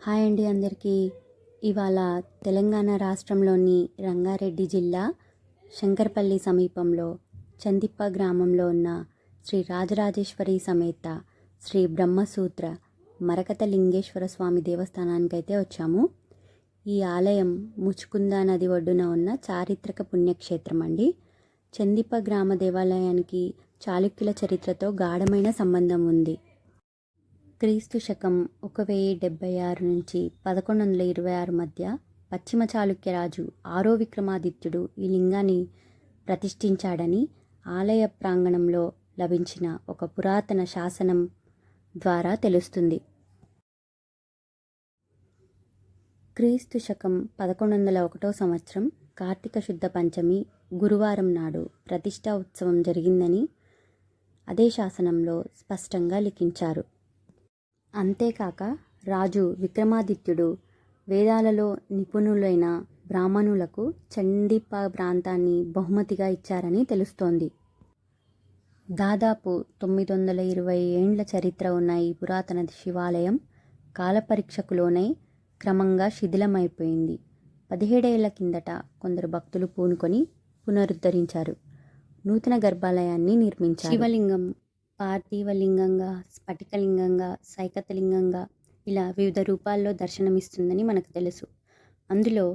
Hi అండి అందరికీ. ఇవాళ తెలంగాణ రాష్ట్రంలోని రంగారెడ్డి జిల్లా శంకర్పల్లి సమీపంలో చందిప్ప గ్రామంలో ఉన్న శ్రీ రాజరాజేశ్వరి సమేత శ్రీ బ్రహ్మసూత్ర మరకత లింగేశ్వర స్వామి దేవస్థానానికైతే వచ్చాము. ఈ ఆలయం ముచుకుంద నది ఒడ్డున ఉన్న చారిత్రక పుణ్యక్షేత్రం అండి. చందిప్ప గ్రామ దేవాలయానికి చాళుక్యుల చరిత్రతో గాఢమైన సంబంధం ఉంది. క్రీస్తు శకం 1076 నుంచి 1126 మధ్య పశ్చిమ చాళుక్య రాజు 6వ విక్రమాదిత్యుడు ఈ లింగాన్ని ప్రతిష్ఠించాడని ఆలయ ప్రాంగణంలో లభించిన ఒక పురాతన శాసనం ద్వారా తెలుస్తుంది. క్రీస్తు శకం 1101 సంవత్సరం కార్తీక శుద్ధ పంచమి గురువారం నాడు ప్రతిష్టా ఉత్సవం జరిగిందని అదే శాసనంలో స్పష్టంగా లిఖించారు. అంతేకాక రాజు విక్రమాదిత్యుడు వేదాలలో నిపుణులైన బ్రాహ్మణులకు చండిప్ప ప్రాంతాన్ని బహుమతిగా ఇచ్చారని తెలుస్తోంది. దాదాపు 920 ఏండ్ల చరిత్ర ఉన్న ఈ పురాతన శివాలయం కాలపరీక్షకు లోనై క్రమంగా శిథిలమైపోయింది. 17 ఏళ్ల కిందట కొందరు భక్తులు పూనుకొని పునరుద్ధరించారు. నూతన గర్భాలయాన్ని నిర్మించారు. శివలింగం పార్థివలింగంగా, స్ఫటికలింగంగా, సైకతలింగంగా ఇలా వివిధ రూపాల్లో దర్శనమిస్తుందని మనకు తెలుసు. అందులో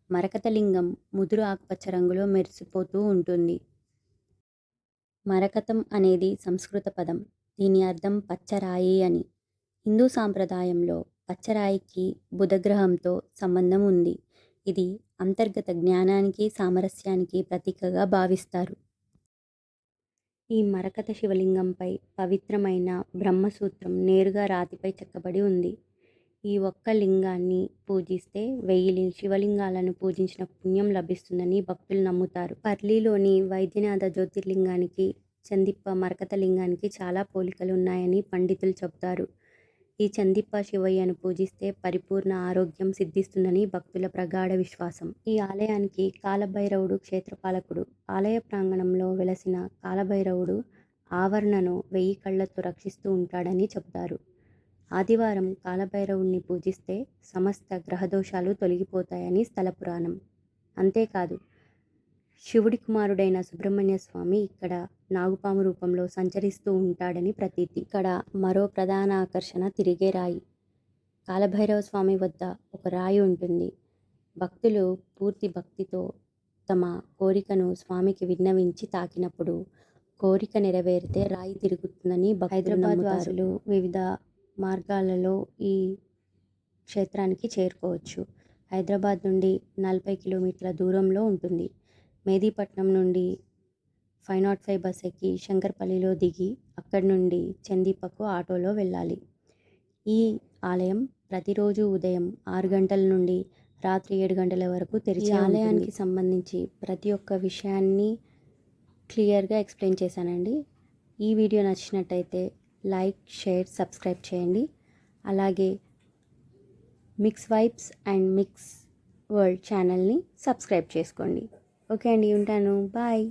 మరకతలింగం ముదురు ఆకుపచ్చ రంగులో మెరిసిపోతూ ఉంటుంది. మరకతం అనేది సంస్కృత పదం. దీని అర్థం పచ్చరాయి అని. హిందూ సాంప్రదాయంలో పచ్చరాయికి బుధగ్రహంతో సంబంధం ఉంది. ఇది అంతర్గత జ్ఞానానికి, సామరస్యానికి ప్రతీకగా భావిస్తారు. ఈ మరకత శివలింగంపై పవిత్రమైన బ్రహ్మసూత్రం నేరుగా రాతిపై చెక్కబడి ఉంది. ఈ ఒక్క లింగాన్ని పూజిస్తే 1000 శివలింగాలను పూజించిన పుణ్యం లభిస్తుందని భక్తులు నమ్ముతారు. పర్లిలోని వైద్యనాథ జ్యోతిర్లింగానికి, చందిప్ప మరకత లింగానికి చాలా పోలికలు ఉన్నాయని పండితులు చెబుతారు. ఈ చందిప్ప శివయ్యను పూజిస్తే పరిపూర్ణ ఆరోగ్యం సిద్ధిస్తుందని భక్తుల ప్రగాఢ విశ్వాసం. ఈ ఆలయానికి కాలభైరవుడు క్షేత్రపాలకుడు. ఆలయ ప్రాంగణంలో వెలసిన కాలభైరవుడు ఆవరణను 1000 కళ్లతో రక్షిస్తూ ఉంటాడని చెబుతారు. ఆదివారం కాలభైరవుణ్ణి పూజిస్తే సమస్త గ్రహదోషాలు తొలగిపోతాయని స్థల పురాణం. అంతేకాదు శివుడి కుమారుడైన సుబ్రహ్మణ్య స్వామి ఇక్కడ నాగుపాము రూపంలో సంచరిస్తూ ఉంటాడని ప్రతీతి. ఇక్కడ మరో ప్రధాన ఆకర్షణ తిరిగే రాయి. కాలభైరవ స్వామి వద్ద ఒక రాయి ఉంటుంది. భక్తులు పూర్తి భక్తితో తమ కోరికను స్వామికి విన్నవించి తాకినప్పుడు కోరిక నెరవేరితే రాయి తిరుగుతుందని హైదరాబాద్ వాసులు వివిధ మార్గాలలో ఈ క్షేత్రానికి చేరుకోవచ్చు. హైదరాబాద్ నుండి 40 కిలోమీటర్ల దూరంలో ఉంటుంది. మెహదీపట్నం నుండి 505 బస్ ఎక్కి శంకర్పల్లిలో దిగి అక్కడి నుండి చందిప్పకు ఆటోలో వెళ్ళాలి. ఈ ఆలయం ప్రతిరోజు ఉదయం 6 గంటల నుండి రాత్రి 7 గంటల వరకు తెరిచి ఆలయానికి సంబంధించి ప్రతి ఒక్క విషయాన్ని క్లియర్గా ఎక్స్ప్లెయిన్ చేశానండి. ఈ వీడియో నచ్చినట్టయితే లైక్, షేర్, సబ్స్క్రైబ్ చేయండి. అలాగే mix vibes and mix world ఛానల్ని సబ్స్క్రైబ్ చేసుకోండి. ఓకే అండి, ఉంటాను. బాయ్.